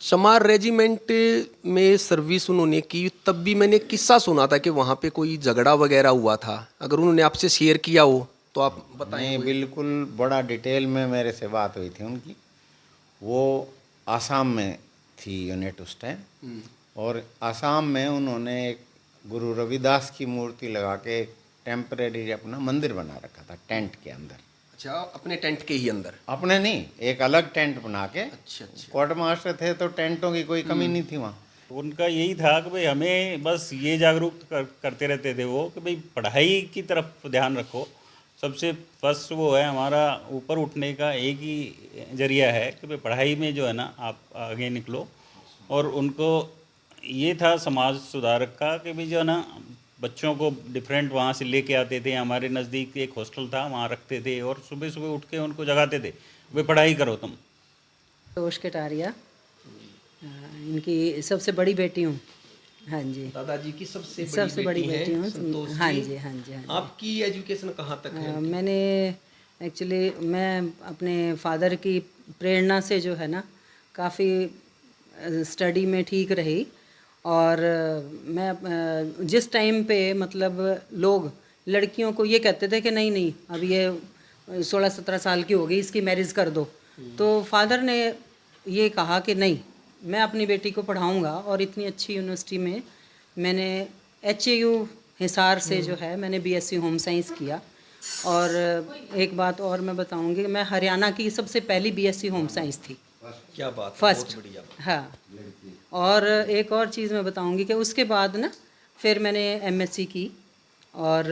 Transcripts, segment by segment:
चमार रेजिमेंट में सर्विस उन्होंने की, तब भी मैंने किस्सा सुना था कि वहाँ पे कोई झगड़ा वगैरह हुआ था। अगर उन्होंने आपसे शेयर किया हो तो आप बताएं। नहीं, बिल्कुल बड़ा डिटेल में मेरे से बात हुई थी उनकी। वो आसाम में थी यूनिट उस टाइम, और आसाम में उन्होंने एक गुरु रविदास की मूर्ति लगा के एक टेम्परेरी अपना मंदिर बना रखा था टेंट के अंदर। अच्छा, अपने टेंट के ही अंदर? अपने नहीं, एक अलग टेंट बना के। अच्छा अच्छा। क्वार्टर मास्टर थे तो टेंटों की कोई कमी नहीं थी वहाँ। उनका यही था कि भाई हमें बस ये जागरूक करते रहते थे वो कि भाई पढ़ाई की तरफ ध्यान रखो। सबसे फर्स्ट वो है हमारा ऊपर उठने का एक ही जरिया है कि भाई पढ़ाई में जो है ना आप आगे निकलो। और उनको ये था समाज सुधारक का कि भाई जो है ना बच्चों को डिफरेंट वहाँ से लेके आते थे। हमारे नज़दीक एक हॉस्टल था, वहाँ रखते थे और सुबह सुबह उठ के उनको जगाते थे, भाई पढ़ाई करो तुम। संतोष कटारिया, इनकी सबसे बड़ी बेटी हूँ। हाँ जी, दादाजी की सबसे बड़ी बेटी हूँ। संतोष हाँ जी। जी, हाँ जी, हाँ जी। आपकी एजुकेशन कहाँ तक है? मैंने एक्चुअली मैं अपने फादर की प्रेरणा से जो है ना काफ़ी स्टडी में ठीक रही। और मैं जिस टाइम पे मतलब लोग लड़कियों को ये कहते थे कि नहीं नहीं अब ये 16-17 साल की हो गई, इसकी मैरिज कर दो, तो फादर ने ये कहा कि नहीं, मैं अपनी बेटी को पढ़ाऊंगा। और इतनी अच्छी यूनिवर्सिटी में मैंने HAU हिसार से जो है मैंने BSc होम साइंस किया। और एक बात और मैं बताऊंगी कि मैं हरियाणा की सबसे पहली BSc होम साइंस थी, क्या बात है, फर्स्ट। बहुत बढ़िया। हाँ, और एक और चीज़ मैं बताऊंगी कि उसके बाद ना फिर मैंने MSc की। और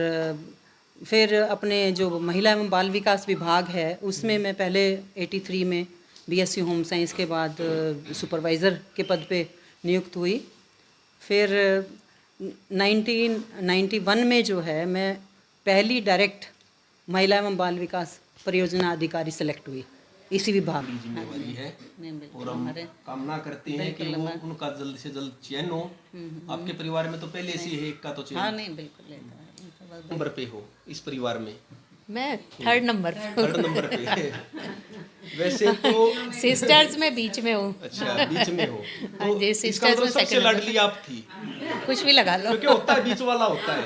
फिर अपने जो महिला एवं बाल विकास विभाग है उसमें मैं पहले 83 में BSc होम साइंस के बाद सुपरवाइज़र के पद पे नियुक्त हुई। फिर 1991 में जो है मैं पहली डायरेक्ट महिला एवं बाल विकास परियोजना अधिकारी सेलेक्ट हुई इसी विभाग में। जिम्मेवारी है और हम कामना करते हैं कि वो उनका जल्द से जल्द चयन हो। आपके परिवार में तो पहले से ही एक का तो चयन। हाँ नहीं बिल्कुल नंबर पे हो इस परिवार में? मैं थर्ड नंबर पे। वैसे तो सिस्टर्स में बीच में हूँ। अच्छा, बीच में हो हाँ तो जी, इसका सिस्टर्स मतलब में सबसे सेकंड लाडली आप थी, कुछ भी लगा लो। क्योंकि होता है बीच वाला होता है।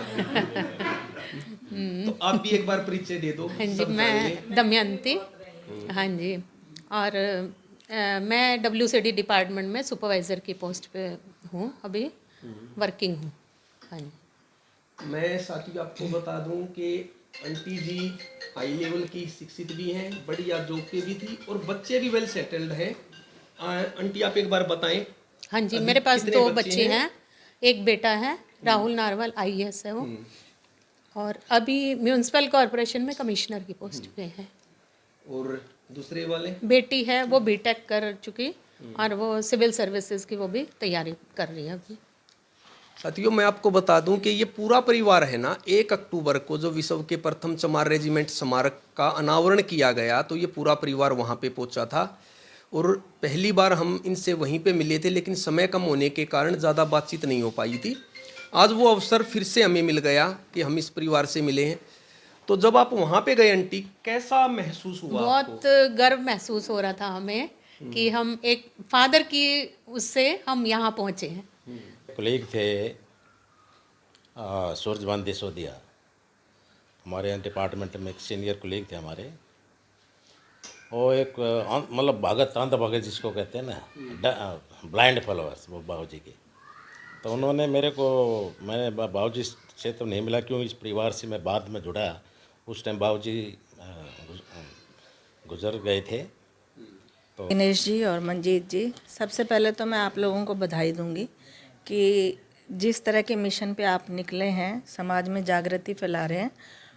तो आप भी एक बार परिचय दे दो। हाँ जी, सब मैं जानेंगे। दमयंती। हाँ जी, और मैं WCD डिपार्टमेंट में सुपरवाइज़र की पोस्ट पे हूँ, अभी वर्किंग हूँ। हाँ जी। मैं साथी आपको बता दूं कि आंटी जी हाई लेवल की शिक्षित भी हैं, बढ़िया जॉब पे भी थी और बच्चे भी वेल सेटल्ड हैं। आंटी आप एक बार बताएं। हाँ जी, अभी मेरे पास कितने 2 बच्चे हैं। एक बेटा है राहुल नारवल, IAS है वो, और अभी म्यूनिसिपल कॉरपोरेशन में कमिश्नर की पोस्ट पे है। और दूसरे वाले? बेटी है वो BTech कर चुकी और वो सिविल सर्विसेज की वो भी तैयारी कर रही है अभी। साथियों मैं आपको बता दूं कि ये पूरा परिवार है ना, 1 अक्टूबर को जो विश्व के प्रथम चमार रेजिमेंट स्मारक का अनावरण किया गया तो ये पूरा परिवार वहाँ पे पहुँचा था। और पहली बार हम इनसे वहीं पे मिले थे, लेकिन समय कम होने के कारण ज़्यादा बातचीत नहीं हो पाई थी। आज वो अवसर फिर से हमें मिल गया कि हम इस परिवार से मिले हैं। तो जब आप वहाँ पे गए आंटी, कैसा महसूस हुआ? बहुत गर्व महसूस हो रहा था हमें कि हम एक फादर की उससे हम यहाँ पहुँचे हैं। कलीग थे सूरजभान देसोदिया, हमारे यहाँ डिपार्टमेंट में एक सीनियर कलीग थे हमारे। वो एक मतलब भगत, अंध भगत जिसको कहते हैं ना, ब्लाइंड फॉलोअर्स वो बाबू जी के। तो उन्होंने मेरे को, मैंने बाबू जी से तो नहीं मिला क्यों, इस परिवार से मैं बाद में जुड़ा। उस टाइम बाबू जी गुजर गए थे। तो दिनेश जी और मंजीत जी, सबसे पहले तो मैं आप लोगों को बधाई दूंगी कि जिस तरह के मिशन पे आप निकले हैं, समाज में जागृति फैला रहे हैं,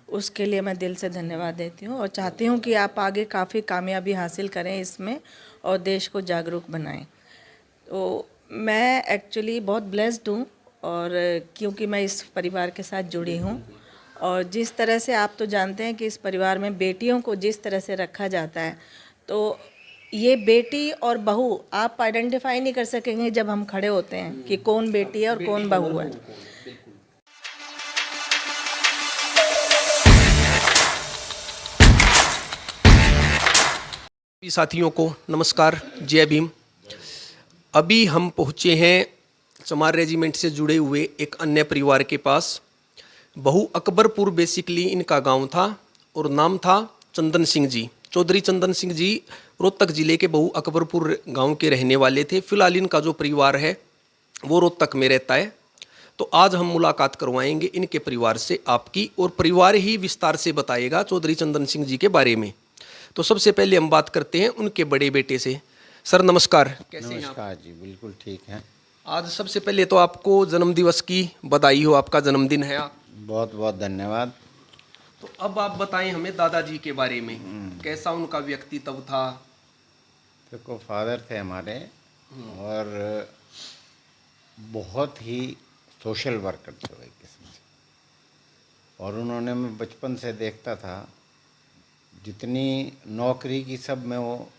उसके लिए मैं दिल से धन्यवाद देती हूँ और चाहती हूँ कि आप आगे काफ़ी कामयाबी हासिल करें इसमें और देश को जागरूक बनाएं। तो मैं एक्चुअली बहुत ब्लेस्ड हूँ, और क्योंकि मैं इस परिवार के साथ जुड़ी हूँ। और जिस तरह से आप तो जानते हैं कि इस परिवार में बेटियों को जिस तरह से रखा जाता है, तो ये बेटी और बहू आप आइडेंटिफाई नहीं कर सकेंगे जब हम खड़े होते हैं कि कौन बेटी है और कौन बहू है। साथियों को नमस्कार, जय भीम। अभी हम पहुँचे हैं चमार रेजिमेंट से जुड़े हुए एक अन्य परिवार के पास। बहु अकबरपुर बेसिकली इनका गांव था और नाम था चंदन सिंह जी। चौधरी चंदन सिंह जी रोहतक जिले के बहु अकबरपुर गांव के रहने वाले थे। फिलहाल इनका जो परिवार है वो रोहतक में रहता है। तो आज हम मुलाकात करवाएंगे इनके परिवार से आपकी, और परिवार ही विस्तार से बताएगा चौधरी चंदन सिंह जी के बारे में। तो सबसे पहले हम बात करते हैं उनके बड़े बेटे से। सर नमस्कार, कैसे हैं आप? नमस्कार जी, बिल्कुल ठीक हैं। आज सबसे पहले तो आपको जन्मदिवस की बधाई हो, आपका जन्मदिन है। बहुत बहुत धन्यवाद। तो अब आप बताएं हमें दादाजी के बारे में, कैसा उनका व्यक्तित्व था? देखो, फादर थे हमारे और बहुत ही सोशल वर्कर थे वो एक किस्म से। और उन्होंने, मैं बचपन से देखता था, जितनी नौकरी की सब में वो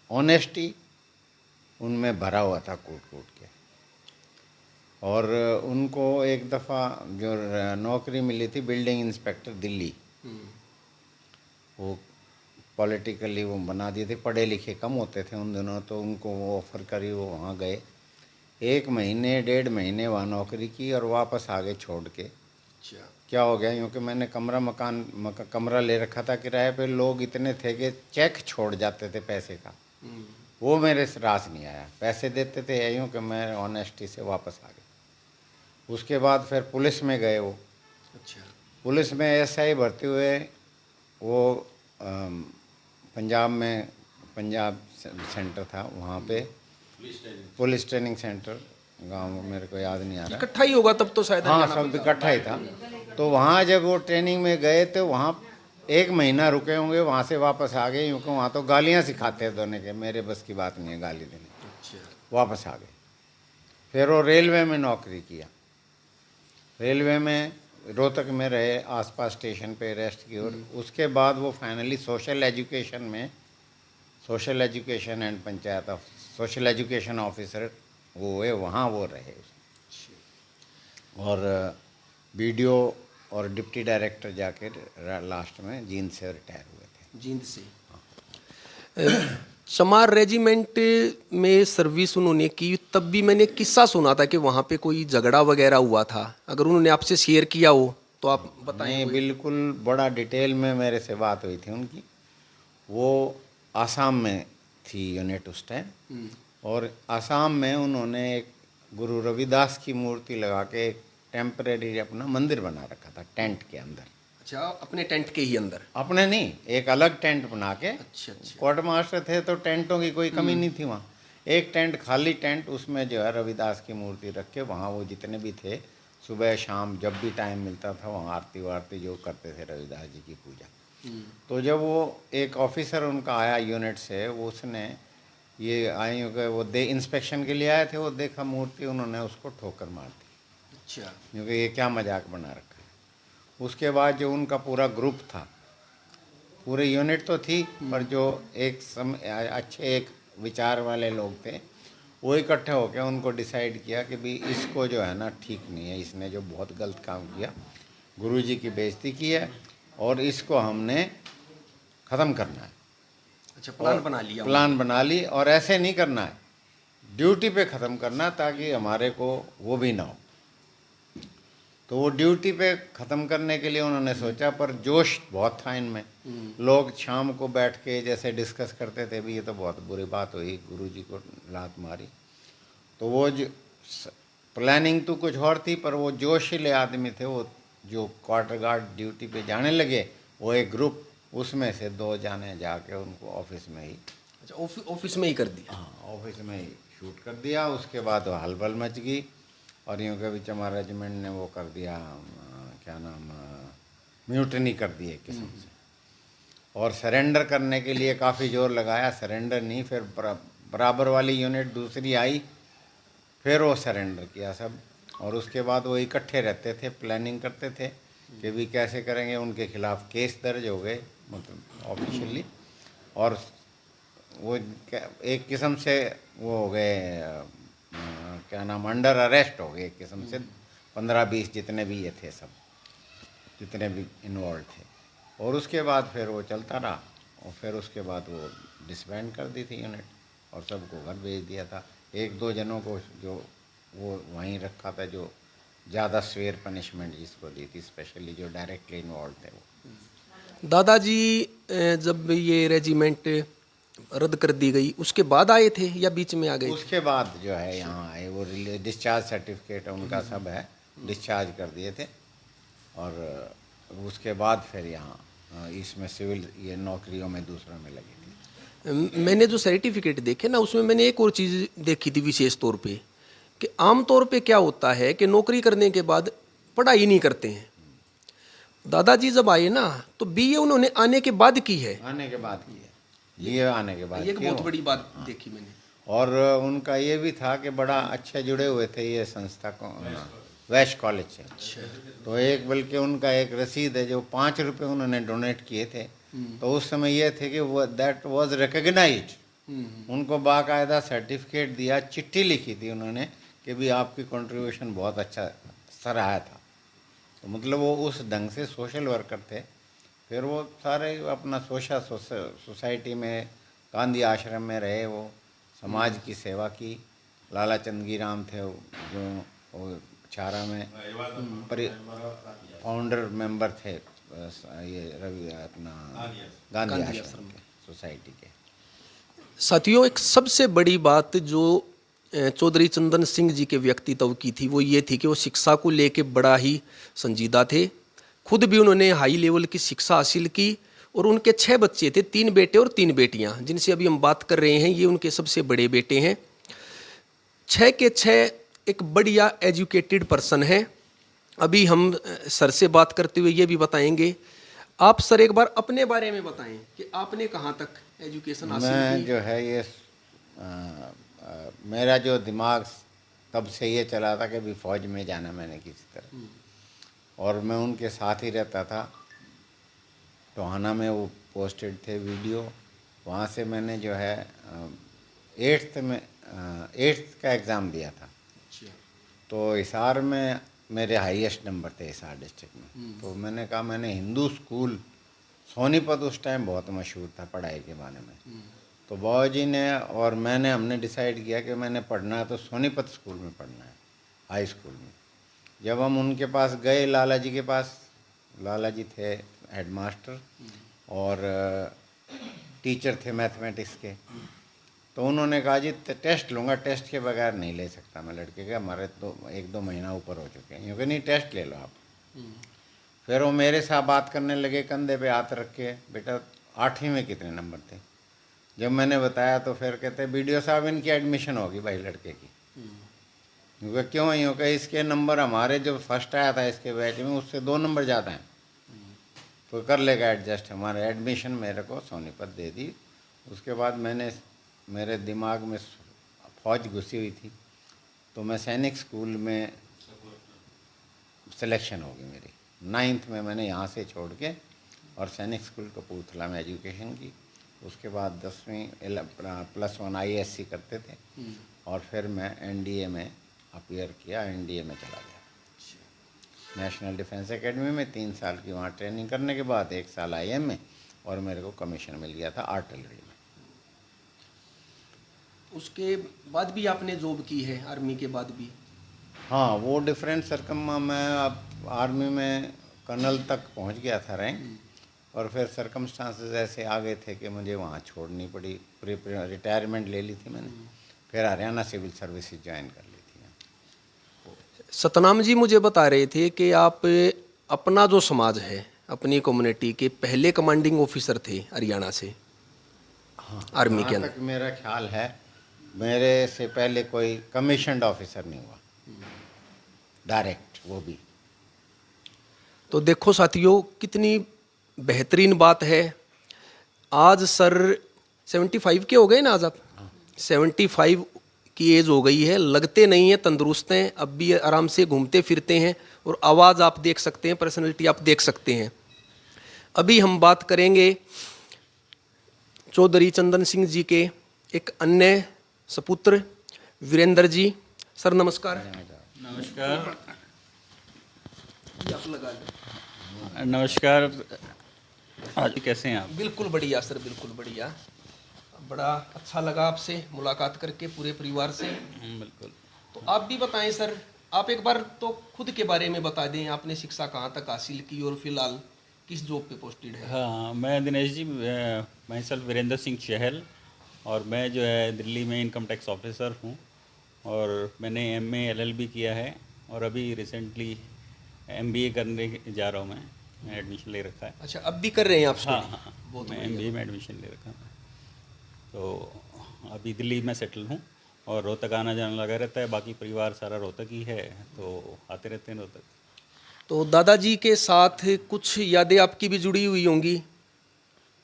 ऑनेस्टी उनमें भरा हुआ था कूट कूट के। और उनको एक दफ़ा जो नौकरी मिली थी बिल्डिंग इंस्पेक्टर दिल्ली, वो पॉलिटिकली वो बना दिए थे, पढ़े लिखे कम होते थे उन दिनों, तो उनको वो ऑफ़र करी, वो वहाँ गए। 1 महीने 1.5 महीने वहाँ नौकरी की और वापस आ गए छोड़ के। क्या हो गया, क्योंकि मैंने कमरा ले रखा था किराए पे। लोग इतने थे कि चेक छोड़ जाते थे पैसे का, वो मेरे से रास नहीं आया। पैसे देते थे यूँ कि मैं ऑनेस्टी से वापस आ गया। उसके बाद फिर पुलिस में गए वो। अच्छा। पुलिस में एसआई भर्ती हुए। वो पंजाब में, पंजाब सेंटर था वहाँ पे, पुलिस ट्रेनिंग सेंटर, गांव मेरे को याद नहीं आ रहा। इकट्ठा ही होगा तब तो शायद। हाँ, सब इकट्ठा ही था। तो वहाँ जब वो ट्रेनिंग में गए तो वहाँ 1 महीना रुके होंगे, वहाँ से वापस आ गए, क्योंकि वहाँ तो गालियाँ सिखाते थे दोनों के। मेरे बस की बात नहीं है गाली देने। वापस आ गए। फिर वो रेलवे में नौकरी किया। रेलवे में रोहतक में रहे, आसपास स्टेशन पे रेस्ट की। और उसके बाद वो finally social education and panchayat social education officer वो हुए, वहाँ वो रहे। और बीडीओ और डिप्टी डायरेक्टर जाके लास्ट में जींद से रिटायर हुए थे। जींद से। चमार रेजिमेंट में सर्विस उन्होंने की, तब भी मैंने किस्सा सुना था कि वहाँ पे कोई झगड़ा वगैरह हुआ था। अगर उन्होंने आपसे शेयर किया हो तो आप बताएं। नहीं, बिल्कुल बड़ा डिटेल में मेरे से बात हुई थी उनकी। वो आसाम में थी यूनिट उस टाइम, और आसाम में उन्होंने एक गुरु रविदास की मूर्ति लगा के एक टेम्परेरी अपना मंदिर बना रखा था टेंट के अंदर। अच्छा, अपने टेंट के ही अंदर? अपने नहीं, एक अलग टेंट बना के। अच्छा। क्वार्टर मास्टर थे तो टेंटों की कोई कमी नहीं थी वहाँ। एक टेंट, खाली टेंट, उसमें जो है रविदास की मूर्ति रख के वहाँ वो जितने भी थे, सुबह शाम जब भी टाइम मिलता था वहाँ आरती वारती जो करते थे, रविदास जी की पूजा। तो जब वो एक ऑफिसर उनका आया यूनिट से, वो उसने ये आई वो इंस्पेक्शन के लिए आए थे, वो देखा मूर्ति, उन्होंने उसको ठोकर मार दी। अच्छा। क्योंकि ये क्या मजाक बना रखा है। उसके बाद जो उनका पूरा ग्रुप था, पूरे यूनिट तो थी, पर जो अच्छे एक विचार वाले लोग थे, वो इकट्ठे होकर उनको डिसाइड किया कि भाई इसको जो है ना ठीक नहीं है, इसने जो बहुत गलत काम किया, गुरुजी की बेइज्जती की है, और इसको हमने ख़त्म करना है। अच्छा, प्लान बना लिया? प्लान बना ली, और ऐसे नहीं करना है, ड्यूटी पे ख़त्म करना, ताकि हमारे को वो भी ना हो। तो वो ड्यूटी पे ख़त्म करने के लिए उन्होंने सोचा, पर जोश बहुत था इनमें। लोग शाम को बैठ के जैसे डिस्कस करते थे, भी ये तो बहुत बुरी बात हुई, गुरुजी को लात मारी। तो वो प्लानिंग तो कुछ और थी, पर वो जोशीले आदमी थे, वो जो क्वार्टर गार्ड ड्यूटी पे जाने लगे, वो एक ग्रुप, उसमें से 2 जाने जाके उनको ऑफिस में ही। अच्छा, ऑफिस में ही कर दिया? हाँ, ऑफिस में ही शूट कर दिया। उसके बाद वो हलबल मच गई, और यूँ के भी चमार रेजिमेंट ने वो कर दिया, क्या नाम, म्यूटनी कर दी एक किस्म से। और सरेंडर करने के लिए काफ़ी जोर लगाया, सरेंडर नहीं, फिर बराबर वाली यूनिट दूसरी आई, फिर वो सरेंडर किया सब। और उसके बाद वो इकट्ठे रहते थे, प्लानिंग करते थे कि भी कैसे करेंगे। उनके खिलाफ़ केस दर्ज हो गए, मतलब ऑफिशियली, और वो एक किस्म से वो हो गए, क्या नाम, अंडर अरेस्ट हो गए एक किस्म से। 15-20 जितने भी ये थे, सब जितने भी इन्वॉल्व थे। और उसके बाद फिर वो चलता रहा, और फिर उसके बाद वो डिसबैंड कर दी थी यूनिट, और सबको घर भेज दिया था। एक दो जनों को जो वो वहीं रखा था, जो ज़्यादा स्वेयर पनिशमेंट जिसको दी थी, स्पेशली जो डायरेक्टली इन्वॉल्व थे वो। दादाजी जब ये रेजिमेंट रद्द कर दी गई उसके बाद आए थे या बीच में आ गए? उसके बाद जो है यहाँ आए, वो डिस्चार्ज सर्टिफिकेट उनका सब है, डिस्चार्ज कर दिए थे। और उसके बाद फिर यहाँ इसमें सिविल ये नौकरियों में दूसरों में लगी थी। मैंने जो सर्टिफिकेट देखे ना, उसमें मैंने एक और चीज़ देखी थी विशेष तौर पे, कि आम तौर पे क्या होता है कि नौकरी करने के बाद पढ़ाई नहीं करते हैं। दादाजी जब आए ना तो बीए उन्होंने आने के बाद की है। आने के बाद की है, ये आने के बाद ये एक की बहुत हो। बड़ी बात देखी मैंने। और उनका ये भी था कि बड़ा अच्छे जुड़े हुए थे ये संस्था को, वैश कॉलेज से। तो एक बल्कि उनका एक रसीद है जो 5 रुपये उन्होंने डोनेट किए थे, तो उस समय ये थे कि वो दैट वाज रिकग्नाइज्ड। उनको बाकायदा सर्टिफिकेट दिया, चिट्ठी लिखी थी उन्होंने कि भी आपकी कंट्रीब्यूशन बहुत अच्छा सराहा था। तो मतलब वो उस ढंग से सोशल वर्कर थे। फिर वो सारे अपना सोसाइटी में गांधी आश्रम में रहे, वो समाज की सेवा की। लाला चंदगी राम थे जो वो छारा में फाउंडर मेंबर थे, ये रवि अपना गांधी आश्रम के सोसाइटी के। साथियों, एक सबसे बड़ी बात जो चौधरी चंदन सिंह जी के व्यक्तित्व की थी वो ये थी कि वो शिक्षा को लेके बड़ा ही संजीदा थे। खुद भी उन्होंने हाई लेवल की शिक्षा हासिल की और उनके 6 बच्चे थे, 3 बेटे और 3 बेटियां, जिनसे अभी हम बात कर रहे हैं। ये उनके सबसे बड़े बेटे हैं। 6 के 6 एक बढ़िया एजुकेटेड पर्सन है। अभी हम सर से बात करते हुए ये भी बताएंगे। आप सर एक बार अपने बारे में बताएं कि आपने कहाँ तक एजुकेशन हासिल मैं की? जो है ये मेरा जो दिमाग तब से ये चला था कि भी फौज में जाना मैंने किसी तरह, और मैं उनके साथ ही रहता था। टोहाना में वो पोस्टेड थे वीडियो, वहाँ से मैंने जो है 8th का एग्ज़ाम दिया था। तो हिसार में मेरे हाईएस्ट नंबर थे हिसार डिस्ट्रिक्ट में। तो मैंने कहा, मैंने हिंदू स्कूल सोनीपत उस टाइम बहुत मशहूर था पढ़ाई के बारे में। तो बाबा जी ने और मैंने हमने डिसाइड किया कि मैंने पढ़ना है तो सोनीपत स्कूल में पढ़ना है, हाई स्कूल में। जब हम उनके पास गए, लाला जी के पास, लाला जी थे हेडमास्टर और टीचर थे मैथमेटिक्स के। तो उन्होंने कहा, जी टेस्ट लूँगा, टेस्ट के बगैर नहीं ले सकता मैं लड़के का, हमारे तो 1-2 महीना ऊपर हो चुके हैं, क्योंकि नहीं टेस्ट ले लो आप। फिर वो मेरे साथ बात करने लगे, कंधे पे हाथ रख के, बेटा 8वीं में कितने नंबर थे? जब मैंने बताया तो फिर कहते, बीडीओ साहब इनकी एडमिशन होगी भाई लड़के की। क्योंकि क्यों ही होगा, इसके नंबर हमारे जो फर्स्ट आया था इसके बैच में उससे 2 नंबर ज़्यादा हैं, तो कर लेगा एडजस्ट। हमारे एडमिशन मेरे को सोनीपत दे दी। उसके बाद मेरे दिमाग में फौज घुसी हुई थी, तो मैं सैनिक स्कूल में सिलेक्शन होगी मेरी। 9th में मैंने यहाँ से छोड़ के और सैनिक स्कूल कपूरथला में एजुकेशन की। उसके बाद 10वीं +1 ISC करते थे, और फिर मैं NDA में अपीयर किया, NDA में चला गया, नेशनल डिफेंस एकेडमी में। 3 साल की वहाँ ट्रेनिंग करने के बाद 1 साल IM में, और मेरे को कमीशन मिल गया था आर्टिलरी में। उसके बाद भी आपने जॉब की है आर्मी के बाद भी? हाँ, वो डिफरेंट मैं अब आर्मी में कर्नल तक पहुंच गया था रैंक, और फिर सरकमस्टांसेस ऐसे आ गए थे कि मुझे वहाँ छोड़नी पड़ी। रिटायरमेंट ले ली थी मैंने, फिर हरियाणा सिविल सर्विसेज ज्वाइन कर ली थी। सतनाम जी मुझे बता रहे थे कि आप अपना जो समाज है, अपनी कम्युनिटी के पहले कमांडिंग ऑफिसर थे हरियाणा से। हाँ, आर्मी के जहाँ अंदर तक मेरा ख्याल है मेरे से पहले कोई कमीशन्ड ऑफिसर नहीं हुआ डायरेक्ट, वो भी। तो देखो साथियों, कितनी बेहतरीन बात है। आज सर 75 के हो गए ना आज आप? 75 की एज हो गई है, लगते नहीं हैं, तंदुरुस्त हैं, अब भी आराम से घूमते फिरते हैं, और आवाज़ आप देख सकते हैं, पर्सनैलिटी आप देख सकते हैं। अभी हम बात करेंगे चौधरी चंदन सिंह जी के एक अन्य सपुत्र वीरेंद्र जी। सर नमस्कार। नमस्कार। आप लगा लें। नमस्कार। आज कैसे हैं आप? बिल्कुल बढ़िया सर, बिल्कुल बढ़िया। बड़ा अच्छा लगा आपसे मुलाकात करके पूरे परिवार से। बिल्कुल। तो आप भी बताएं सर, आप एक बार तो खुद के बारे में बता दें, आपने शिक्षा कहाँ तक हासिल की और फिलहाल किस जॉब पे पोस्टेड है? हाँ, मैं दिनेश जी, मैं सेल्फ वीरेंद्र सिंह चहल, और मैं जो है दिल्ली में इनकम टैक्स ऑफिसर हूँ, और मैंने MA LLB किया है, और अभी रिसेंटली MBA करने जा रहा हूँ। मैं एडमिशन ले रखा है। अच्छा, अब भी कर रहे हैं आप हाँ स्टडी? हाँ, बहुत मैं बढ़िया। MBA में एडमिशन ले रखा है। तो अभी दिल्ली में सेटल हूँ, और रोहतक आना जाना लगा रहता है। बाकी परिवार सारा रोहतक ही है, तो आते रहते हैं रोहतक। तो दादाजी के साथ कुछ यादें आपकी भी जुड़ी हुई होंगी,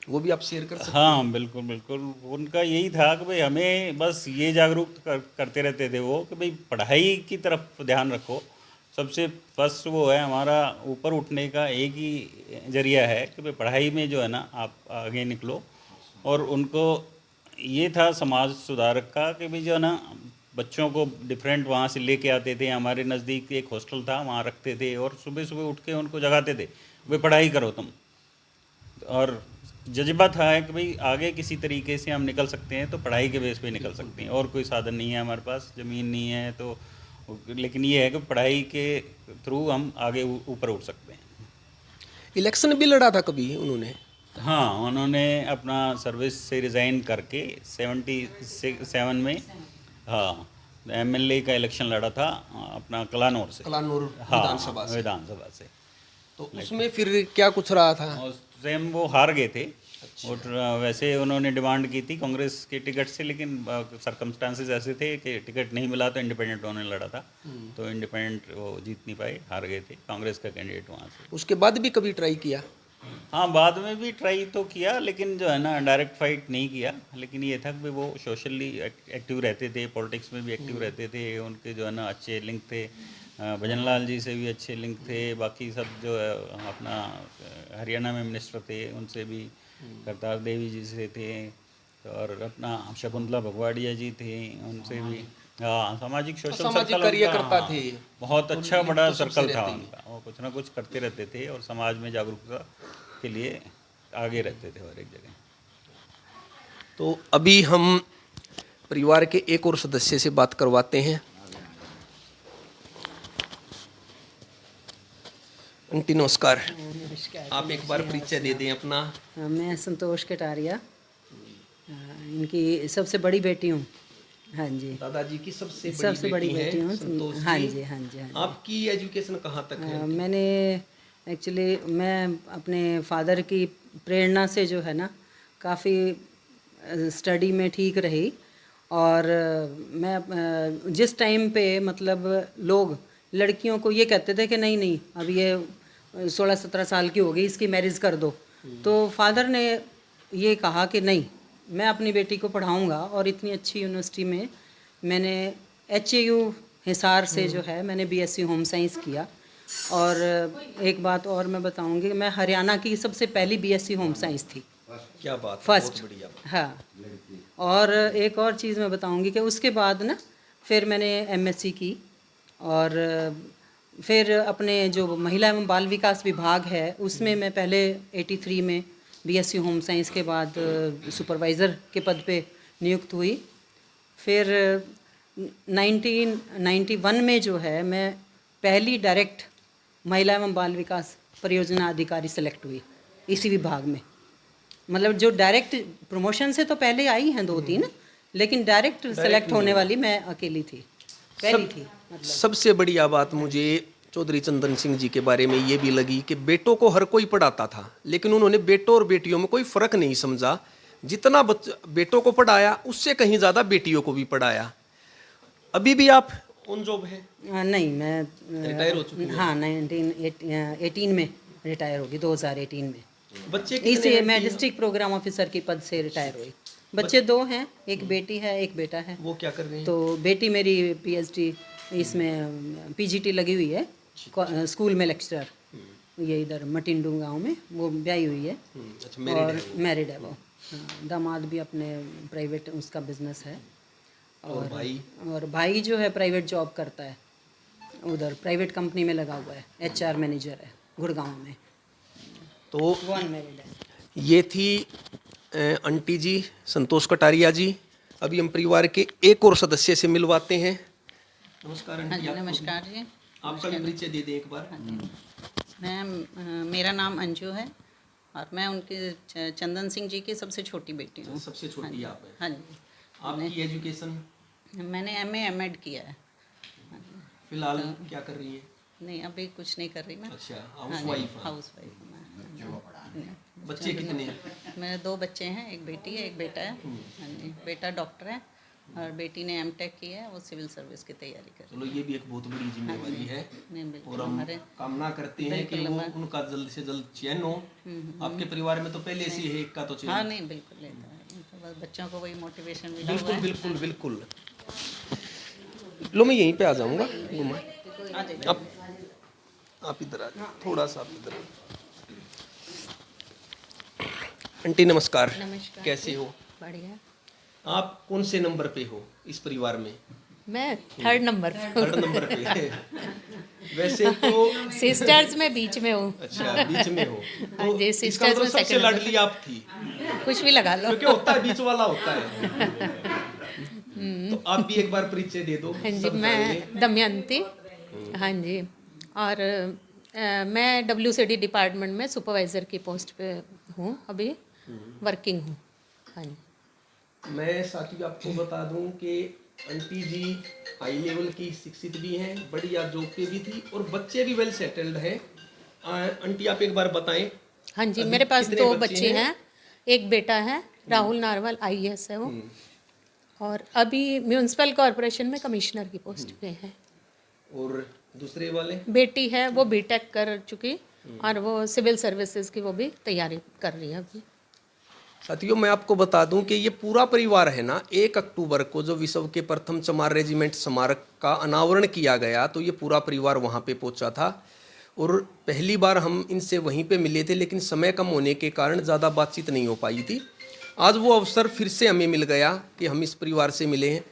वो भी आप शेयर कर सकते हैं? हाँ, बिल्कुल बिल्कुल। उनका यही था कि भाई हमें बस ये जागरूक करते रहते थे वो, कि भाई पढ़ाई की तरफ ध्यान रखो। सबसे फर्स्ट वो है हमारा ऊपर उठने का एक ही जरिया है कि भाई पढ़ाई में जो है ना आप आगे निकलो। और उनको ये था समाज सुधारक का कि भाई जो है ना बच्चों को डिफरेंट वहाँ से लेके आते थे। हमारे नज़दीक एक हॉस्टल था, वहाँ रखते थे, और सुबह सुबह उठ के उनको जगाते थे, भाई पढ़ाई करो तुम। और जज्बा था है कि भाई आगे किसी तरीके से हम निकल सकते हैं तो पढ़ाई के बेस पे निकल सकते हैं। और कोई साधन नहीं है हमारे पास, ज़मीन नहीं है तो, लेकिन ये है कि पढ़ाई के थ्रू हम आगे ऊपर उठ सकते हैं। इलेक्शन भी लड़ा था कभी उन्होंने? हाँ, उन्होंने अपना सर्विस से रिज़ाइन करके 77 में, हाँ, MLA का इलेक्शन लड़ा था अपना कलानौर से। कलानौर हाँ, विधानसभा से। विधानसभा से। तो उसमें फिर क्या कुछ रहा था? और स्वयं वो हार गए थे। और वैसे उन्होंने डिमांड की थी कांग्रेस के टिकट से, लेकिन सरकमस्टांसेस ऐसे थे कि टिकट नहीं मिला, तो इंडिपेंडेंट उन्होंने लड़ा था। तो इंडिपेंडेंट वो जीत नहीं पाए, हार गए थे, कांग्रेस का कैंडिडेट वहाँ से। उसके बाद भी कभी ट्राई किया? हाँ, बाद में भी ट्राई तो किया, लेकिन जो है ना डायरेक्ट फाइट नहीं किया। लेकिन ये था कि वो सोशली एक्टिव रहते थे, पॉलिटिक्स में भी एक्टिव रहते थे। उनके जो है ना अच्छे लिंक थे, भजन लाल जी से भी अच्छे लिंक थे। बाकी सब जो है अपना हरियाणा में मिनिस्टर थे, उनसे भी, करतार देवी जी से थे, और अपना शकुंतला भगवाड़िया जी थे, उनसे भी। हाँ, सामाजिक सोशल सामाजिक सर्कल कार्यकर्ता हाँ, थे। बहुत अच्छा लिंक बड़ा तो सबसे सर्कल था रहते ही। उनका। वो कुछ ना कुछ करते रहते थे, और समाज में जागरूकता के लिए आगे रहते थे हर एक जगह। तो अभी हम परिवार के एक और सदस्य से बात करवाते हैं। आंटी नमस्कार। आप एक बार परिचय दे दें अपना। मैं संतोष कटारिया, इनकी सबसे बड़ी बेटी हूँ। हाँ जी, दादाजी की सबसे बड़ी बेटी है हूँ। संतोष हाँ जी। जी, हाँ जी, हाँ जी। आपकी एजुकेशन कहाँ तक है? मैंने एक्चुअली मैं अपने फादर की प्रेरणा से जो है ना काफ़ी स्टडी में ठीक रही। और मैं जिस टाइम पे मतलब लोग लड़कियों को ये कहते थे कि नहीं नहीं अब ये 16-17 साल की हो गई, इसकी मैरिज कर दो, तो फादर ने ये कहा कि नहीं, मैं अपनी बेटी को पढ़ाऊंगा। और इतनी अच्छी यूनिवर्सिटी में मैंने HAU हिसार से जो है मैंने BSc होम साइंस किया। और एक बात और मैं बताऊंगी कि मैं हरियाणा की सबसे पहली BSc होम साइंस थी, क्या बात है, फर्स्ट। बहुत बढ़िया बात। हाँ, और एक और चीज़ मैं बताऊंगी कि उसके बाद ना फिर मैंने MSc की। और फिर अपने जो महिला एवं बाल विकास विभाग है उसमें मैं पहले 83 में BSc होम साइंस के बाद सुपरवाइज़र के पद पे नियुक्त हुई। फिर 1991 में जो है मैं पहली डायरेक्ट महिला एवं बाल विकास परियोजना अधिकारी सेलेक्ट हुई इसी विभाग में। मतलब जो डायरेक्ट प्रमोशन से तो पहले आई हैं 2-3, लेकिन डायरेक्ट सेलेक्ट होने वाली मैं अकेली थी, पहली थी। सबसे बढ़िया बात मुझे चौधरी चंदन सिंह जी के बारे में ये भी लगी कि बेटों को हर कोई पढ़ाता था, लेकिन उन्होंने बेटों और बेटियों में कोई फर्क नहीं समझा। जितना बेटों को पढ़ाया उससे कहीं ज़्यादा बेटियों को भी पढ़ाया। अभी भी आप ऑन जॉब है? नहीं, मैं रिटायर हो चुकी हैं? हाँ, 1918 में रिटायर होगी, 2018 में। बच्चे कितने इसे हैं? मैं डिस्ट्रिक्ट प्रोग्राम ऑफिसर के पद से रिटायर हुई। बच्चे 2 हैं, एक बेटी है एक बेटा है। वो क्या कर रहे हैं? तो बेटी मेरी PhD इसमें PGT लगी हुई है, स्कूल में लेक्चरर, ये इधर मटिंडू गांव में, वो ब्याही हुई है। अच्छा, और मैरिड है वो। हाँ, दामाद भी अपने प्राइवेट उसका बिजनेस है। और भाई जो है प्राइवेट जॉब करता है, उधर प्राइवेट कंपनी में लगा हुआ है, HR मैनेजर है गुड़गांव में। तो वो अनमैरिड है। ये थी आंटी जी संतोष कटारिया जी। अभी हम परिवार के एक और सदस्य से मिलवाते हैं। नमस्कार आंटी, आपको भी। नमस्कार जी। आपका भी परिचय दे दें एक बार। मेरा नाम अंजू है और मैं उनके चंदन सिंह जी की सबसे छोटी बेटी हूँ। सबसे छोटी आप हैं। हाँ जी। आपकी एजुकेशन मैंने एमए एमएड किया है। फिलहाल क्या कर रही है? नहीं, अभी कुछ नहीं कर रही मैं। अच्छा, हाउसवाइफ हैं। हाउस वाइफ हूँ मैं। बच्चे कितने हैं? मेरे 2 बच्चे हैं, एक बेटी है एक बेटा है। हाँ जी, बेटा डॉक्टर है और बेटी ने एमटेक की है, वो सिविल सर्विस की तैयारी कर चलो, ये भी एक बहुत बड़ी जिम्मेवारी है नहीं, बिल्कुल और हम हमारे कामना करते हैं कि वो उनका जल्द से जल्द चयन हो। आपके परिवार में तो पहले से ही एक का तो चयन। हाँ नहीं, बिल्कुल लेता है। तो बस बच्चों को वही मोटिवेशन मिला हुआ बिल्कुल है। बिल्कुल बिल्कुल। लो, मैं यहीं पे आ जाऊंगा। घुमा आप इधर आ जाओ, थोड़ा सा आप इधर आ। आंटी नमस्कार। नमस्कार। कैसे हो? बढ़िया। आप कौन से नंबर पे हो इस परिवार में? मैं 3rd नंबर पे थर्ड नंबर पे। वैसे तो सिस्टर्स में बीच में हूँ। अच्छा, बीच में हो हाँ तो जी, इसका सिस्टर्स मतलब में सबसे second नंबर। लाडली आप थी, कुछ भी लगा लो। क्योंकि होता है बीच वाला होता है। तो आप भी एक बार परिचय दे दो। हाँ जी, सब जानेंगे। मैं दमयंती। हाँ जी, और मैं WCD डिपार्टमेंट में सुपरवाइज़र की पोस्ट पे हूँ, अभी वर्किंग हूँ। हाँ जी। मैं साथी आपको बता दूं कि आंटी जी हाई लेवल की शिक्षित भी हैं, बढ़िया जॉब पे भी थी और बच्चे भी वेल सेटल्ड हैं। आंटी आप एक बार बताएं। हाँ जी, अभी मेरे पास कितने 2 बच्चे हैं। एक बेटा है, राहुल नारवल, IAS है वो, और अभी म्यूनिसिपल कॉरपोरेशन में कमिश्नर की पोस्ट पे है। और दूसरे वाले? बेटी है, वो बीटेक कर चुकी और वो सिविल सर्विसेज की वो भी तैयारी कर रही है अभी। साथियों, मैं आपको बता दूं कि ये पूरा परिवार है ना, 1 अक्टूबर को जो विश्व के प्रथम चमार रेजिमेंट स्मारक का अनावरण किया गया, तो ये पूरा परिवार वहाँ पे पहुँचा था और पहली बार हम इनसे वहीं पे मिले थे, लेकिन समय कम होने के कारण ज़्यादा बातचीत नहीं हो पाई थी। आज वो अवसर फिर से हमें मिल गया कि हम इस परिवार से मिले हैं।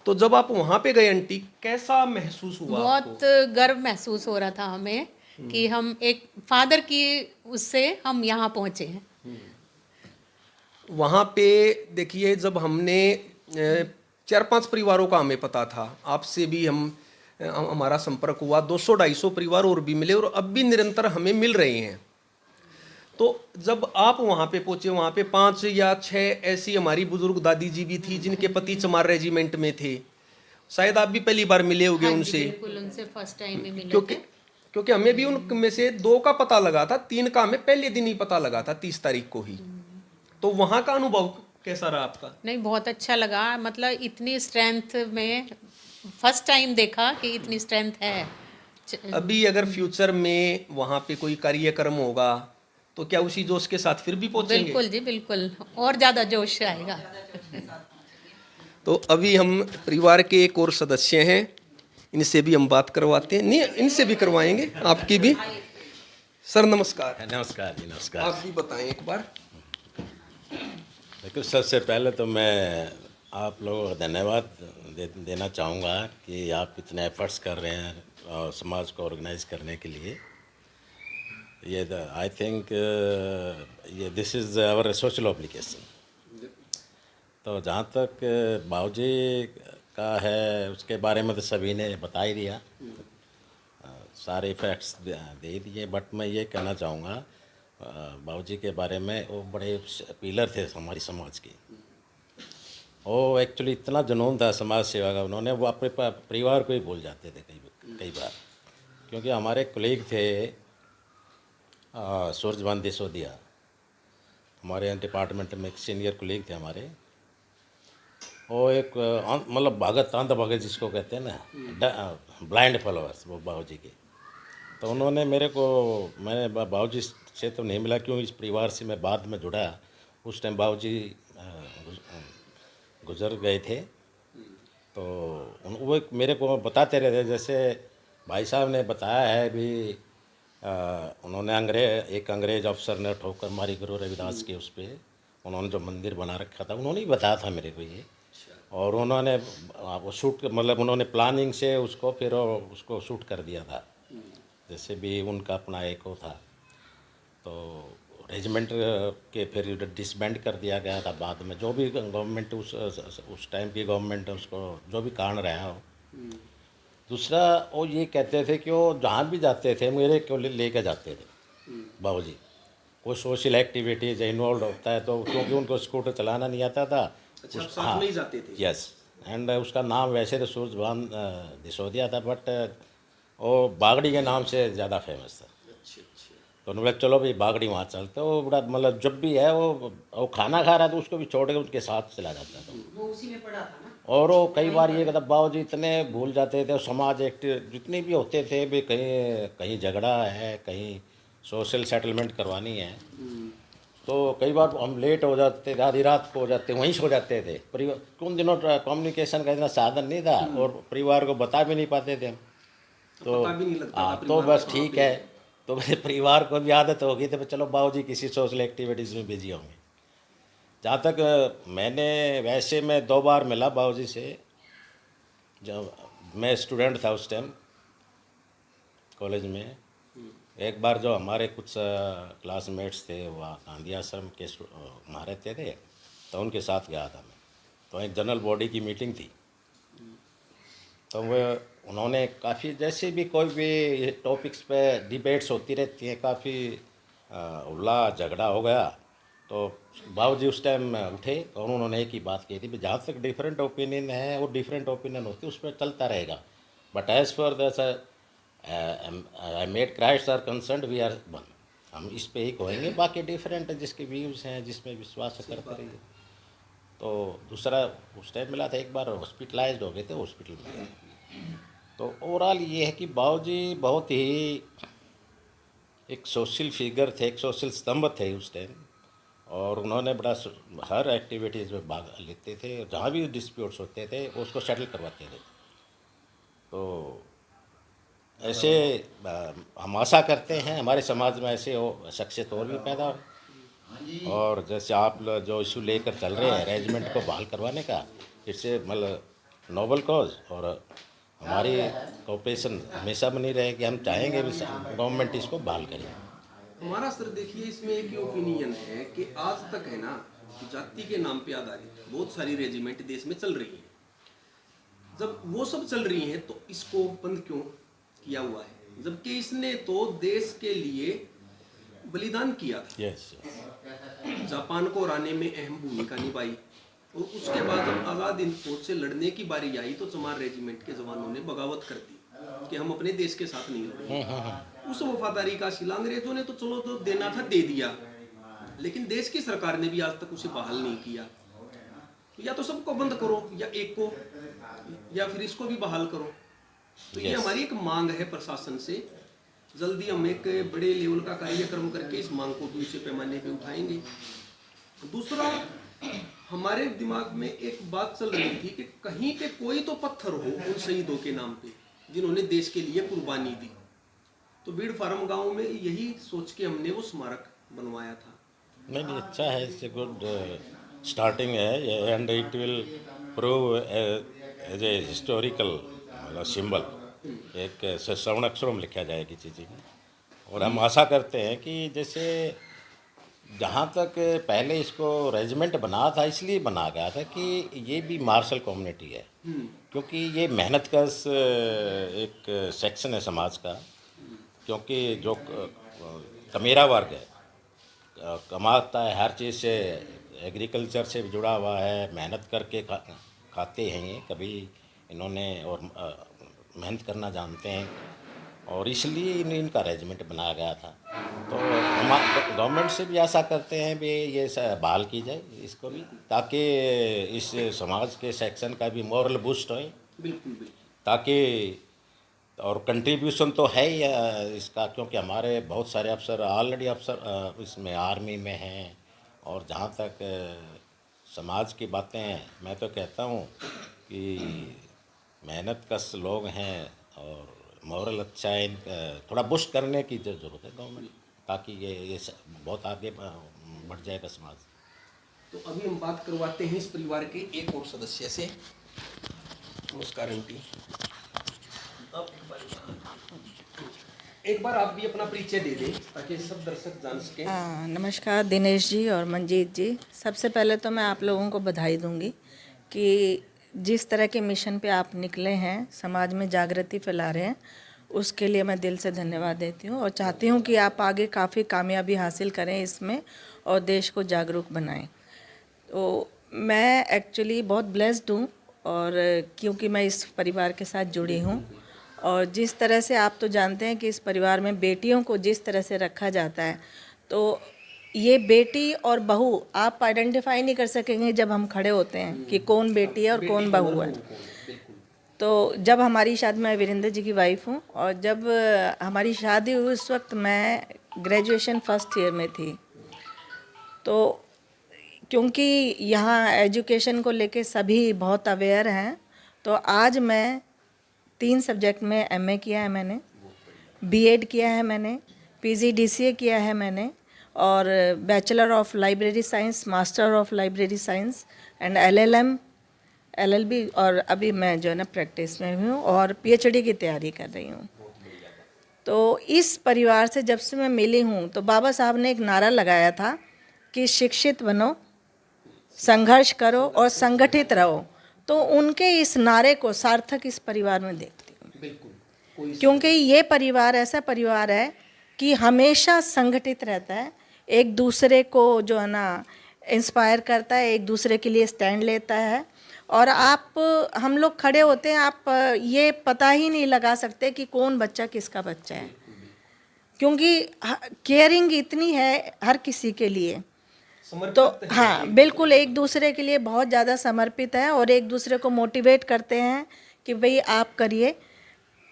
तो जब आप वहाँ पे गए आंटी, कैसा महसूस हुआ आपको? बहुत गर्व महसूस हो रहा था हमें कि हम एक फादर की उससे हम यहाँ पहुँचे हैं। वहाँ पे देखिए, जब हमने 4-5 परिवारों का हमें पता था, आपसे भी हमारा संपर्क हुआ, 200-250 परिवार और भी मिले और अब भी निरंतर हमें मिल रहे हैं। तो जब आप वहाँ पे पहुँचे, वहाँ पे 5 या 6 ऐसी हमारी बुजुर्ग दादी जी भी थी जिनके पति चमार रेजिमेंट में थे। शायद आप भी पहली बार मिले होगे हाँ जी, उनसे। बिल्कुल उनसे फर्स्ट टाइम ही मिले क्योंकि थे। क्योंकि हमें भी उनमें से 2 का पता लगा था, 3 का हमें पहले दिन ही पता लगा था, 30 तारीख को ही। तो वहाँ का अनुभव कैसा रहा आपका? नहीं, बहुत अच्छा लगा। मतलब इतनी स्ट्रेंथ में फर्स्ट टाइम देखा कि इतनी स्ट्रेंथ है। अभी अगर फ्यूचर में वहाँ पे कोई कार्यक्रम होगा तो क्या उसी जोश के साथ फिर भी पहुँचेंगे? बिल्कुल जी, बिल्कुल, और ज़्यादा जोश आएगा। तो अभी हम परिवार के एक और सदस्य हैं, इनसे भी हम बात करवाते हैं। नहीं, इनसे भी करवाएंगे, आपकी भी। सर नमस्कार। नमस्कार जी, नमस्कार। आप भी बताएं एक बार। देखो, सबसे पहले तो मैं आप लोगों को धन्यवाद देना चाहूँगा कि आप इतने एफर्ट्स कर रहे हैं और समाज को ऑर्गेनाइज करने के लिए। ये आई थिंक ये this is our social obligation. तो जहाँ तक बाबूजी का है उसके बारे में तो सभी ने बता ही दिया, सारे फैक्ट्स दे दिए। बट मैं ये कहना चाहूँगा बाबूजी के बारे में, वो बड़े पिलर थे हमारी समाज के। वो एक्चुअली इतना जुनून था समाज सेवा का, उन्होंने वो अपने परिवार को ही भूल जाते थे कई बार। क्योंकि हमारे कोलीग थे सूरजभान दिसोदिया, हमारे डिपार्टमेंट में एक सीनियर कोलीग थे हमारे। वो एक मतलब भगत, अंध भगत जिसको कहते हैं ना, ब्लाइंड फॉलोअर्स वो बाबूजी के। तो उन्होंने मैंने बाबूजी से तो नहीं मिला, क्यों इस परिवार से मैं बाद में जुड़ा। उस टाइम बाबूजी गुजर गए थे। तो वो मेरे को बताते रहते, जैसे भाई साहब ने बताया है भी, उन्होंने एक अंग्रेज अफसर ने ठोकर मारी गुरु रविदास के उस पर, उन्होंने जो मंदिर बना रखा था, उन्होंने ही बताया था मेरे को ये। और उन्होंने वो शूट, मतलब उन्होंने प्लानिंग से उसको फिर उसको शूट कर दिया था, जैसे भी उनका अपना एक वो था। तो रेजिमेंट के फिर डिसबैंड कर दिया गया था बाद में, जो भी गवर्नमेंट उस टाइम की गवर्नमेंट उसको जो भी कारण रहा हो। दूसरा वो ये कहते थे कि वो जहाँ भी जाते थे मेरे को लेके जाते थे बाबूजी। कोई सोशल एक्टिविटीज इन्वॉल्व होता है तो, क्योंकि उनको स्कूटर चलाना नहीं आता था। अच्छा, आप साथ में ही जाते थे? यस, एंड उसका नाम वैसे तो सूरजभान दिसोदिया था, बट वो बागड़ी के नाम से ज़्यादा फेमस था। अच्छा अच्छा। तो उन्होंने बोला चलो भाई बागड़ी वहाँ चलते। वो बड़ा मतलब जब भी है वो खाना खा रहा था उसको भी छोड़ के उनके साथ चला जाता था। वो उसी में पड़ा था ना। और वो कई बार ये कहता बाबूजी इतने भूल जाते थे, समाज एक्टिव जितने भी होते थे भी, कहीं कहीं झगड़ा है, कहीं सोशल सेटलमेंट करवानी है, तो कई बार हम लेट हो जाते थे, आधी रात को हो जाते, वहीं सो जाते थे। परिवार उन दिनों कम्युनिकेशन का इतना साधन नहीं था और परिवार को बता भी नहीं पाते थे। तो पता भी नहीं लगता था हाँ, तो परिवार बस को कहाँ ठीक पे है। तो मेरे परिवार को भी आदत हो गई थी चलो बाबूजी किसी सोशल एक्टिविटीज़ में बिजी होंगे। जहाँ तक मैंने वैसे मैं 2 बार मिला बाबूजी से, जब मैं स्टूडेंट था उस टाइम कॉलेज में। एक बार जो हमारे कुछ क्लासमेट्स थे वह गांधी आश्रम के वहाँ रहते थे, तो उनके साथ गया था मैं। तो एक जनरल बॉडी की मीटिंग थी, तो वो उन्होंने काफ़ी जैसे भी कोई भी टॉपिक्स पे डिबेट्स होती रहती हैं, काफ़ी उल्ला झगड़ा हो गया। तो बाबूजी उस टाइम उठे और उन्होंने एक ही बात कही थी, जहाँ तक डिफरेंट ओपिनियन है वो डिफरेंट ओपिनियन होती है, उस पर चलता रहेगा, but as for the I made Christ are concern we are one. हम इस पे ही कहेंगे, बाकी डिफरेंट जिसके व्यूज़ हैं जिसमें विश्वास करते रहिए। तो दूसरा उस टाइम मिला था, एक बार हॉस्पिटलाइज्ड हो गए थे हॉस्पिटल में। तो ओवरऑल ये है कि बाबूजी बहुत ही एक सोशल फिगर थे, एक सोशल स्तंभ थे उस टाइम, और उन्होंने बड़ा हर एक्टिविटीज़ में भाग लेते थे, जहाँ भी डिस्प्यूट्स होते थे उसको सेटल करवाते थे। तो ऐसे हम आशा करते हैं हमारे समाज में ऐसे हो शख्सियत और भी पैदा हो। और जैसे आप जो इशू लेकर चल रहे हैं रेजिमेंट को बहाल करवाने का, इससे मतलब नोबल कॉज, और हमारी कोऑपरेशन हमेशा बनी रहे कि हम चाहेंगे भी गवर्नमेंट इसको बहाल करे। हमारा सर देखिए इसमें एक ओपिनियन है कि आज तक है ना, जाति के नाम पे आधारित बहुत सारी रेजिमेंट देश में चल रही हैं। जब वो सब चल रही हैं तो इसको बंद क्यों किया हुआ है, जबकि इसने तो देश के लिए बलिदान किया था। यस, जापान को हराने में अहम भूमिका निभाई, और उसके बाद जब आज़ाद हिंद फौज से लड़ने की बारी आई तो चमार रेजिमेंट के जवानों ने बगावत कर दी कि हम अपने देश के साथ नहीं लड़ेंगे। उस वफादारी का सिला अंग्रेजों ने तो चलो तो देना था दे दिया, लेकिन देश की सरकार ने भी आज तक उसे बहाल नहीं किया। या तो सबको बंद करो या एक को, या फिर इसको भी बहाल करो। तो ये हमारी एक मांग है प्रशासन से, जल्दी हम एक बड़े लेवल का कार्यक्रम करके इस मांग को दूसरे पैमाने पे उठाएंगे। दूसरा, हमारे दिमाग में एक बात चल रही थी कि कहीं पे कोई तो पत्थर हो उन शहीदों के नाम पे जिन्होंने देश के लिए कुर्बानी दी। तो बीड़ फार्म गांव में यही सोच के हमने वो स्मारक बनवाया था। नहीं अच्छा है, इट्स ए गुड स्टार्टिंग है, and it will prove as a historical symbol. एक श्रवण अक्षरों में लिखा जाएगी चीज़ें, और हम आशा करते हैं कि जैसे जहाँ तक पहले इसको रेजिमेंट बना था इसलिए बना गया था कि ये भी मार्शल कम्युनिटी है, क्योंकि ये मेहनत का एक सेक्शन है समाज का। क्योंकि जो कमेरा वर्ग है कमाता है हर चीज़ से, एग्रीकल्चर से जुड़ा हुआ है, मेहनत करके खाते हैं ये, कभी इन्होंने और मेहनत करना जानते हैं, और इसलिए इनका रेजिमेंट बनाया गया था। तो हम गवर्नमेंट से भी आशा करते हैं भी ये बहाल की जाए इसको भी, ताकि इस समाज के सेक्शन का भी मॉरल बूस्ट हो। बिल्कुल बिल्कुल। ताकि और कंट्रीब्यूशन तो है ही इसका, क्योंकि हमारे बहुत सारे अफसर ऑलरेडी अफसर इसमें आर्मी में हैं, और जहाँ तक समाज की बातें हैं, मैं तो कहता हूँ कि मेहनत कश लोग हैं और मॉरल अच्छा है, थोड़ा बुस्ट करने की ज़रूरत है गवर्नमेंट, ताकि ये बहुत आगे बढ़ जाएगा समाज। तो अभी हम बात करवाते हैं इस परिवार के एक और सदस्य से। नमस्कार आंटी। एक बार आप भी अपना परिचय दे दें ताकि सब दर्शक जान सकें। नमस्कार दिनेश जी और मंजीत जी। सबसे पहले तो मैं आप लोगों को बधाई दूंगी कि जिस तरह के मिशन पे आप निकले हैं, समाज में जागृति फैला रहे हैं, उसके लिए मैं दिल से धन्यवाद देती हूँ और चाहती हूँ कि आप आगे काफ़ी कामयाबी हासिल करें इसमें और देश को जागरूक बनाएं। तो मैं एक्चुअली बहुत ब्लेस्ड हूँ और क्योंकि मैं इस परिवार के साथ जुड़ी हूँ और जिस तरह से आप तो जानते हैं कि इस परिवार में बेटियों को जिस तरह से रखा जाता है, तो ये बेटी और बहू आप आइडेंटिफाई नहीं कर सकेंगे जब हम खड़े होते हैं कि कौन बेटी है और कौन बहू है। तो जब हमारी शादी, मैं वीरेंद्र जी की वाइफ हूँ, और जब हमारी शादी हुई उस वक्त मैं ग्रेजुएशन फर्स्ट ईयर में थी। तो क्योंकि यहाँ एजुकेशन को लेके सभी बहुत अवेयर हैं, तो आज मैं 3 सब्जेक्ट में एमए किया है मैंने, बीएड किया है मैंने, पीजीडीसीए किया है मैंने, और bachelor of library science, master of library science and LLM, LLB, और अभी मैं जो है ना प्रैक्टिस में हूँ और पीएचडी की तैयारी कर रही हूँ। तो इस परिवार से जब से मैं मिली हूँ तो बाबा साहब ने एक नारा लगाया था कि शिक्षित बनो, संघर्ष करो और संगठित रहो। तो उनके इस नारे को सार्थक इस परिवार में देखती हूँ, क्योंकि ये परिवार ऐसा परिवार है कि हमेशा संगठित रहता है, एक दूसरे को जो है ना इंस्पायर करता है, एक दूसरे के लिए स्टैंड लेता है। और हम लोग खड़े होते हैं, आप ये पता ही नहीं लगा सकते कि कौन बच्चा किसका बच्चा है, क्योंकि केयरिंग इतनी है हर किसी के लिए। तो हाँ, बिल्कुल एक दूसरे के लिए बहुत ज़्यादा समर्पित है और एक दूसरे को मोटिवेट करते हैं कि भाई आप करिए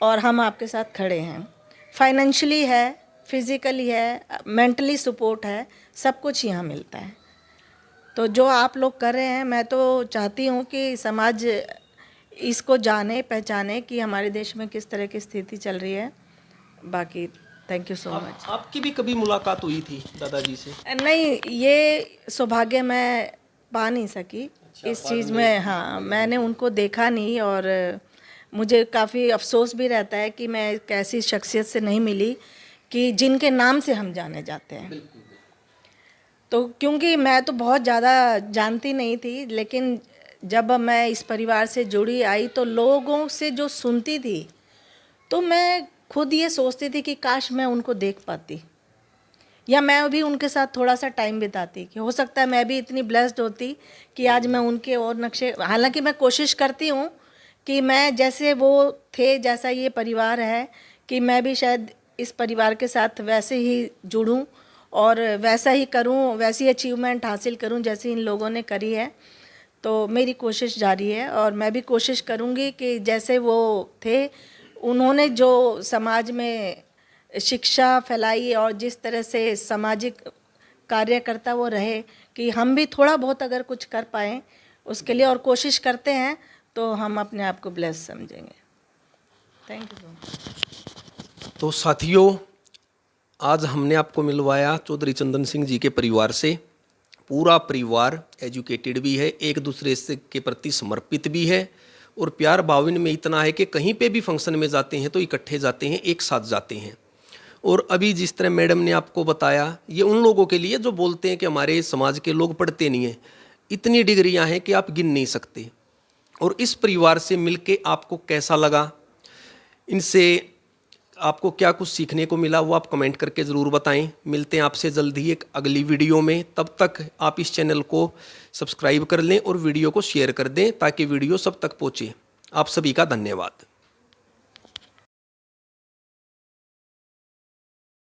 और हम आपके साथ खड़े हैं। फाइनेंशियली है, फिज़िकली है, मेंटली सपोर्ट है, सब कुछ यहाँ मिलता है। तो जो आप लोग कर रहे हैं, मैं तो चाहती हूँ कि समाज इसको जाने पहचाने कि हमारे देश में किस तरह की स्थिति चल रही है। बाकी थैंक यू सो मच। आपकी भी कभी मुलाकात हुई थी दादाजी से? नहीं, ये सौभाग्य मैं पा नहीं सकी इस चीज़ में। हाँ, मैंने उनको देखा नहीं और मुझे काफ़ी अफसोस भी रहता है कि मैं एक ऐसी शख्सियत से नहीं मिली कि जिनके नाम से हम जाने जाते हैं। तो क्योंकि मैं तो बहुत ज़्यादा जानती नहीं थी, लेकिन जब मैं इस परिवार से जुड़ी आई तो लोगों से जो सुनती थी, तो मैं खुद ये सोचती थी कि काश मैं उनको देख पाती या मैं भी उनके साथ थोड़ा सा टाइम बिताती, कि हो सकता है मैं भी इतनी ब्लेस्ड होती कि आज मैं उनके और नक्शे। हालांकि मैं कोशिश करती हूँ कि मैं जैसे वो थे, जैसा ये परिवार है, कि मैं भी शायद इस परिवार के साथ वैसे ही जुड़ूं और वैसा ही करूं, वैसी अचीवमेंट हासिल करूं जैसी इन लोगों ने करी है। तो मेरी कोशिश जारी है और मैं भी कोशिश करूंगी कि जैसे वो थे, उन्होंने जो समाज में शिक्षा फैलाई और जिस तरह से सामाजिक कार्यकर्ता वो रहे, कि हम भी थोड़ा बहुत अगर कुछ कर पाएँ उसके लिए और कोशिश करते हैं, तो हम अपने आप को ब्लेस समझेंगे। Thank you so much. तो साथियों, आज हमने आपको मिलवाया चौधरी चंदन सिंह जी के परिवार से। पूरा परिवार एजुकेटेड भी है, एक दूसरे से के प्रति समर्पित भी है और प्यार भाव में इतना है कि कहीं पे भी फंक्शन में जाते हैं तो इकट्ठे जाते हैं, एक साथ जाते हैं। और अभी जिस तरह मैडम ने आपको बताया, ये उन लोगों के लिए जो बोलते हैं कि हमारे समाज के लोग पढ़ते नहीं हैं, इतनी डिग्रियां हैं कि आप गिन नहीं सकते। और इस परिवार से मिलके आपको कैसा लगा, इनसे आपको क्या कुछ सीखने को मिला, वो आप कमेंट करके ज़रूर बताएं। मिलते हैं आपसे जल्द ही एक अगली वीडियो में। तब तक आप इस चैनल को सब्सक्राइब कर लें और वीडियो को शेयर कर दें ताकि वीडियो सब तक पहुँचे। आप सभी का धन्यवाद।